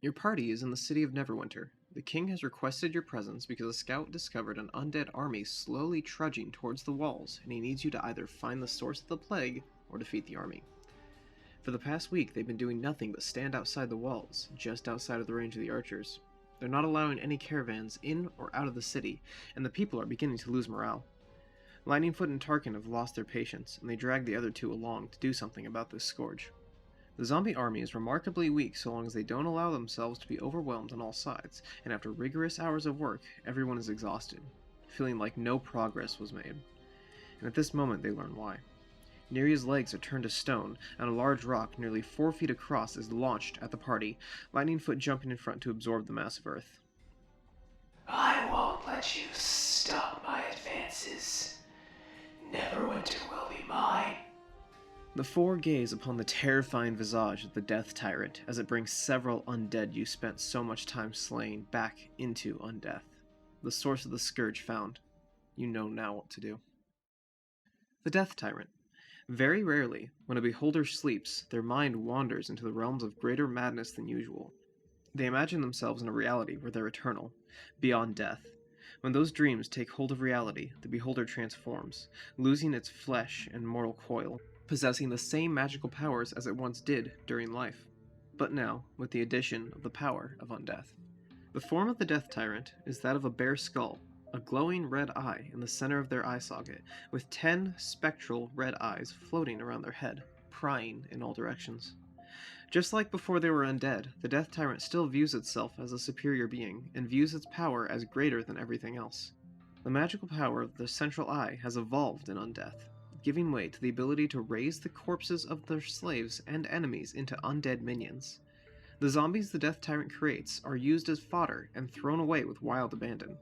Your party is in the city of Neverwinter. The king has requested your presence because a scout discovered an undead army slowly trudging towards the walls, and he needs you to either find the source of the plague or defeat the army. For the past week, they've been doing nothing but stand outside the walls, just outside of the range of the archers. They're not allowing any caravans in or out of the city, and the people are beginning to lose morale. Lightningfoot and Tarkin have lost their patience, and they drag the other two along to do something about this scourge. The zombie army is remarkably weak so long as they don't allow themselves to be overwhelmed on all sides, and after rigorous hours of work, everyone is exhausted, feeling like no progress was made. And at this moment they learn why. Neria's legs are turned to stone, and a large rock nearly 4 feet across is launched at the party, Lightningfoot jumping in front to absorb the mass of earth. I won't let you stop my advances. Neverwinter will be mine. The four gaze upon the terrifying visage of the Death Tyrant as it brings several undead you spent so much time slaying back into undeath. The source of the scourge found. You know now what to do. The Death Tyrant. Very rarely, when a beholder sleeps, their mind wanders into the realms of greater madness than usual. They imagine themselves in a reality where they're eternal, beyond death. When those dreams take hold of reality, the beholder transforms, losing its flesh and mortal coil, possessing the same magical powers as it once did during life, but now with the addition of the power of undeath. The form of the Death Tyrant is that of a bare skull, a glowing red eye in the center of their eye socket, with 10 spectral red eyes floating around their head, prying in all directions. Just like before they were undead, the Death Tyrant still views itself as a superior being, and views its power as greater than everything else. The magical power of the central eye has evolved in undeath, giving way to the ability to raise the corpses of their slaves and enemies into undead minions. The zombies the Death Tyrant creates are used as fodder and thrown away with wild abandon.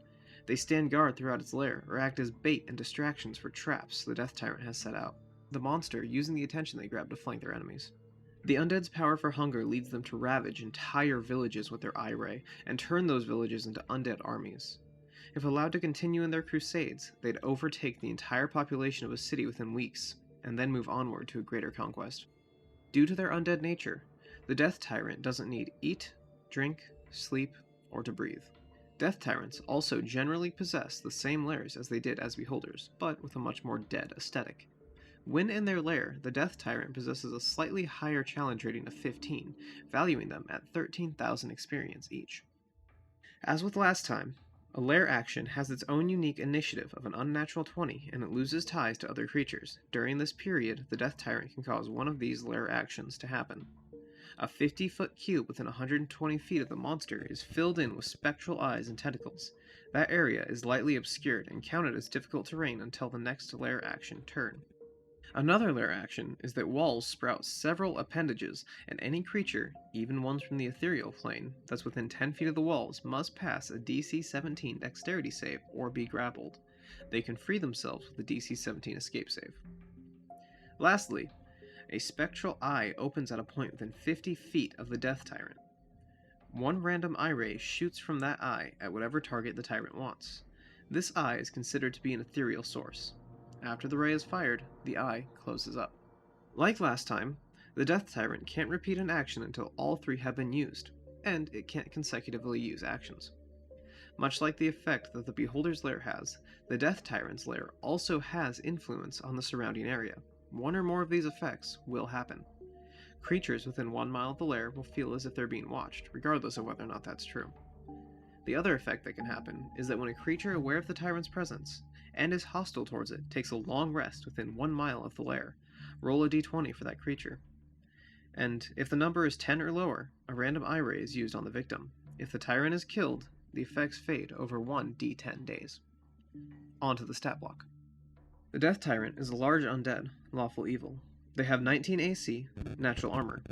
They stand guard throughout its lair, or act as bait and distractions for traps the Death Tyrant has set out, the monster using the attention they grab to flank their enemies. The undead's power for hunger leads them to ravage entire villages with their eye ray, and turn those villages into undead armies. If allowed to continue in their crusades, they'd overtake the entire population of a city within weeks, and then move onward to a greater conquest. Due to their undead nature, the Death Tyrant doesn't need eat, drink, sleep, or to breathe. Death Tyrants also generally possess the same lairs as they did as Beholders, but with a much more dead aesthetic. When in their lair, the Death Tyrant possesses a slightly higher challenge rating of 15, valuing them at 13,000 experience each. As with last time, a lair action has its own unique initiative of an unnatural 20, and it loses ties to other creatures. During this period, the Death Tyrant can cause one of these lair actions to happen. A 50-foot cube within 120 feet of the monster is filled in with spectral eyes and tentacles. That area is lightly obscured and counted as difficult terrain until the next lair action turn. Another lair action is that walls sprout several appendages, and any creature, even ones from the ethereal plane, that's within 10 feet of the walls must pass a DC 17 dexterity save or be grappled. They can free themselves with a DC 17 escape save. Lastly, a spectral eye opens at a point within 50 feet of the Death Tyrant. One random eye ray shoots from that eye at whatever target the tyrant wants. This eye is considered to be an ethereal source. After the ray is fired, the eye closes up. Like last time, the Death Tyrant can't repeat an action until all 3 have been used, and it can't consecutively use actions. Much like the effect that the Beholder's lair has, the Death Tyrant's lair also has influence on the surrounding area. One or more of these effects will happen. Creatures within 1 mile of the lair will feel as if they're being watched, regardless of whether or not that's true. The other effect that can happen is that when a creature aware of the Tyrant's presence, and is hostile towards it, takes a long rest within 1 mile of the lair, roll a d20 for that creature. And if the number is 10 or lower, a random eye ray is used on the victim. If the tyrant is killed, the effects fade over 1 d10 days. On to the stat block. The Death Tyrant is a large undead, lawful evil. They have 19 AC, natural armor,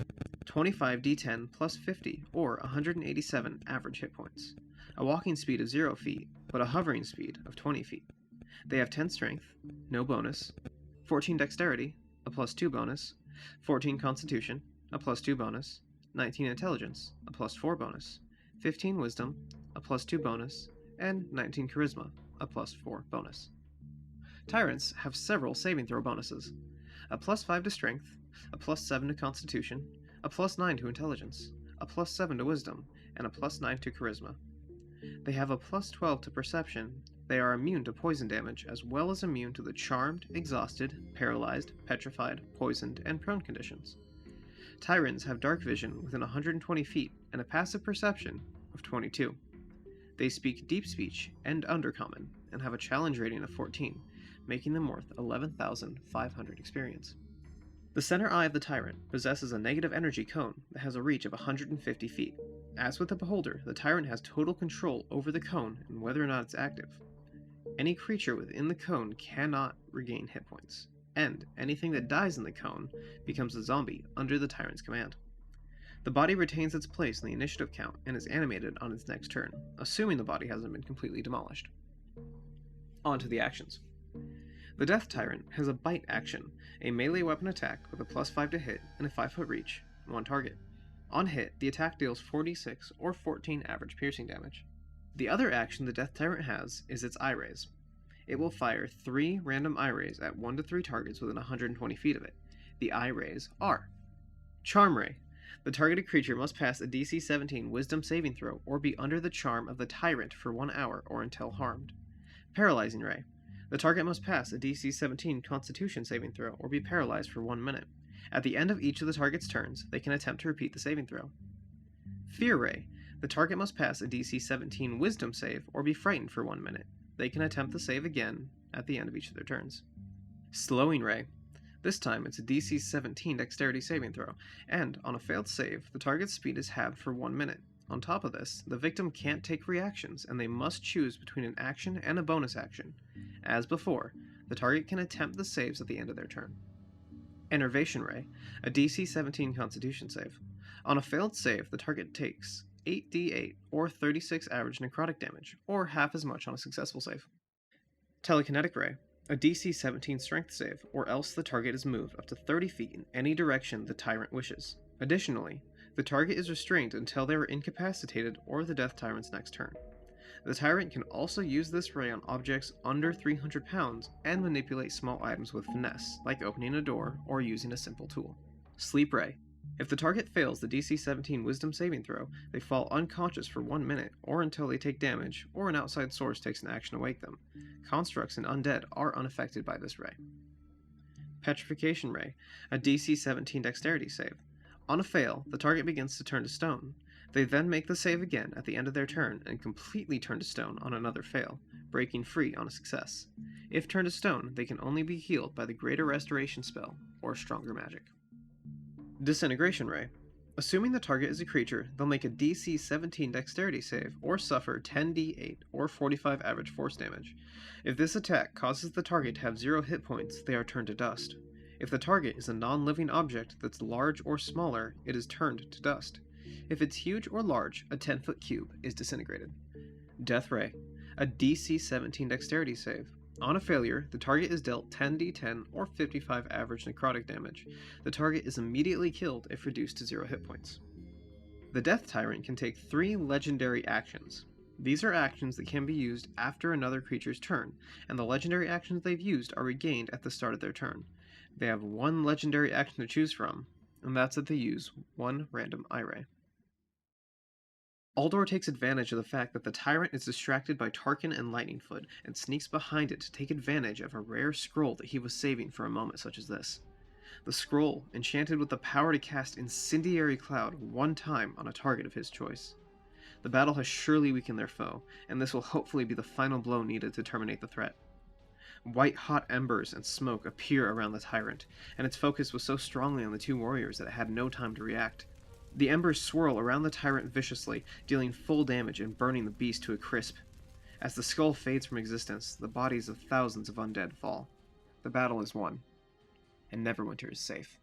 25 d10 plus 50, or 187 average hit points, a walking speed of 0 feet, but a hovering speed of 20 feet. They have 10 strength, no bonus, 14 dexterity, a plus 2 bonus, 14 constitution, a plus 2 bonus, 19 intelligence, a plus 4 bonus, 15 wisdom, a plus 2 bonus, and 19 charisma, a plus 4 bonus. Tyrants have several saving throw bonuses: a plus 5 to strength, a plus 7 to constitution, a plus 9 to intelligence, a +7 to Wisdom, and a +9 to Charisma. They have a +12 to Perception. They are immune to poison damage, as well as immune to the Charmed, Exhausted, Paralyzed, Petrified, Poisoned, and Prone conditions. Tyrants have Dark Vision within 120 feet and a passive Perception of 22. They speak Deep Speech and Undercommon, and have a challenge rating of 14, making them worth 11,500 experience. The center eye of the Tyrant possesses a negative energy cone that has a reach of 150 feet. As with the Beholder, the Tyrant has total control over the cone and whether or not it's active. Any creature within the cone cannot regain hit points, and anything that dies in the cone becomes a zombie under the Tyrant's command. The body retains its place in the initiative count and is animated on its next turn, assuming the body hasn't been completely demolished. On to the actions. The Death Tyrant has a Bite action, a melee weapon attack with a +5 to hit and a 5-foot reach, one target. On hit, the attack deals 46 or 14 average piercing damage. The other action the Death Tyrant has is its Eye Rays. It will fire 3 random Eye Rays at 1 to 3 targets within 120 feet of it. The Eye Rays are Charm Ray. The targeted creature must pass a DC 17 Wisdom saving throw or be under the charm of the Tyrant for 1 hour or until harmed. Paralyzing Ray. The target must pass a DC 17 Constitution saving throw or be paralyzed for 1 minute. At the end of each of the target's turns, they can attempt to repeat the saving throw. Fear Ray. The target must pass a DC 17 Wisdom save or be frightened for 1 minute. They can attempt the save again at the end of each of their turns. Slowing Ray. This time it's a DC 17 Dexterity saving throw, and on a failed save, the target's speed is halved for 1 minute. On top of this, the victim can't take reactions, and they must choose between an action and a bonus action. As before, the target can attempt the saves at the end of their turn. Enervation Ray, a DC 17 Constitution save. On a failed save, the target takes 8d8 or 36 average necrotic damage, or half as much on a successful save. Telekinetic Ray, a DC 17 Strength save, or else the target is moved up to 30 feet in any direction the Tyrant wishes. Additionally, the target is restrained until they are incapacitated or the Death Tyrant's next turn. The Tyrant can also use this ray on objects under 300 pounds and manipulate small items with finesse, like opening a door or using a simple tool. Sleep Ray. If the target fails the DC 17 Wisdom saving throw, they fall unconscious for 1 minute, or until they take damage, or an outside source takes an action to wake them. Constructs and undead are unaffected by this ray. Petrification Ray, a DC 17 Dexterity save. On a fail, the target begins to turn to stone. They then make the save again at the end of their turn and completely turn to stone on another fail, breaking free on a success. If turned to stone, they can only be healed by the Greater Restoration spell or stronger magic. Disintegration Ray. Assuming the target is a creature, they'll make a DC 17 Dexterity save or suffer 10d8 or 45 average force damage. If this attack causes the target to have 0 hit points, they are turned to dust. If the target is a non-living object that's large or smaller, it is turned to dust. If it's huge or large, a 10-foot cube is disintegrated. Death Ray, a DC 17 Dexterity save. On a failure, the target is dealt 10d10 or 55 average necrotic damage. The target is immediately killed if reduced to 0 hit points. The Death Tyrant can take 3 legendary actions. These are actions that can be used after another creature's turn, and the legendary actions they've used are regained at the start of their turn. They have 1 legendary action to choose from, and that's that they use 1 random Eye Ray. Aldor takes advantage of the fact that the Tyrant is distracted by Tarkin and Lightningfoot and sneaks behind it to take advantage of a rare scroll that he was saving for a moment such as this. The scroll, enchanted with the power to cast Incendiary Cloud 1 time on a target of his choice. The battle has surely weakened their foe, and this will hopefully be the final blow needed to terminate the threat. White-hot embers and smoke appear around the Tyrant, and its focus was so strongly on the 2 warriors that it had no time to react. The embers swirl around the Tyrant viciously, dealing full damage and burning the beast to a crisp. As the skull fades from existence, the bodies of thousands of undead fall. The battle is won, and Neverwinter is safe.